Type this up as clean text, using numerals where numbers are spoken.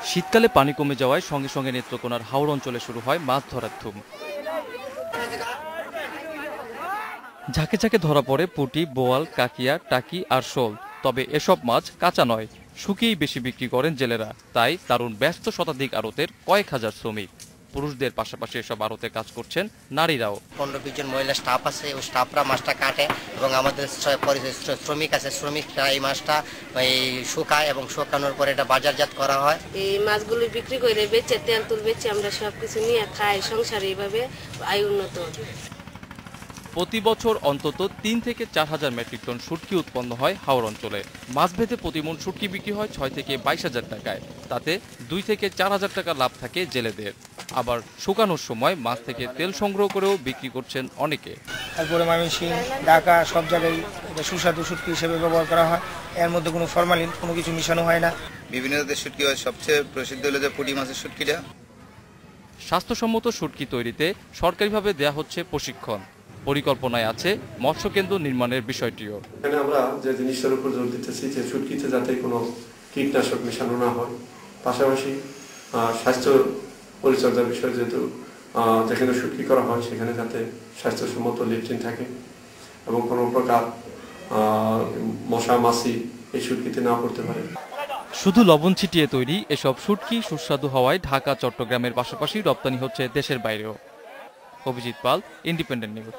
শীতকালে পানি কমে যাওয়ায় সঙ্গে সঙ্গে নেত্রকোনার হাওর অঞ্চলে শুরু হয় মাছ ধরার ধুম। ঝাঁকে ঝাঁকে ধরা পড়ে পুঁটি, বোয়াল, কাকিয়া, টাকি আর শোল। তবে এসব মাছ কাঁচা নয়, শুকিয়েই বেশি বিক্রি করেন জেলেরা। তাই দারুণ ব্যস্ত শতাধিক আড়তের কয়েক হাজার শ্রমিক। পুরুষদের পাশাপাশি এসব আড়তে কাজ করছেন নারীরাও। 15-20 জন মহিলা স্টাফ আছে, ওই স্টাফরা মাছটা কাটে এবং আমাদের শ্রমিক আছে, শ্রমিকরা এই মাছটা শুকায় এবং শুকানোর পরে এটা বাজারজাত করা হয়। এই মাছগুলো বিক্রি করে বেচে তেল তুল বেচে আমরা সবকিছু নিয়ে খাই, সংসারে এইভাবে আয় উন্নত। প্রতি বছর অন্তত 3 থেকে 4 হাজার মেট্রিক টন শুটকি উৎপন্ন হয় হাওর অঞ্চলে। মাছ ভেদে প্রতি মণ শুটকি বিক্রি হয় 6 থেকে 22 হাজার টাকায়। তাতে 2 থেকে 4 হাজার টাকা লাভ থাকে জেলেদের। আবার শুকানোর সময় মাছ থেকে তেল সংগ্রহ করেও বিক্রি করছেন অনেকে। তারপরে ময়মনসিংহ, ঢাকা সব জায়গায় এটা সুস্বাদু শুটকি হিসেবে ব্যবহার করা হয়। এর মধ্যে কোনো ফরমালিন কোনো কিছু মিশানো হয় না। বিভিন্ন জাতের শুটকি হয়, সবচেয়ে প্রসিদ্ধ হলো যে পুঁটি মাছের শুটকিটা। স্বাস্থ্যসম্মত শুটকি তৈরিতে সরকারিভাবে দেয়া হচ্ছে প্রশিক্ষণ। পরিকল্পনায় আছে মৎস্যকেন্দ্র নির্মাণের বিষয়টিও। এখানে আমরা যে জিনিসটার উপর জোর দিতেছি যে শুটকিতে যাতে কোনো কীটনাশক মেশানো না হয়, পাশাপাশি স্বাস্থ্য পরিচর্যার বিষয় যেহেতু যেখানে শুটকি করা হয় সেখানে যাতে স্বাস্থ্যসম্মত লেট্রিন থাকে এবং কোনো প্রকার মশা মাছি এই শুটকিতে না পড়তে পারে। শুধু লবণ ছিটিয়ে তৈরি এসব শুটকি সুস্বাদু হওয়ায় ঢাকা, চট্টগ্রামের পাশাপাশি রপ্তানি হচ্ছে দেশের বাইরেও। অভিজিৎ পাল, ইন্ডিপেন্ডেন্ট নিউজ।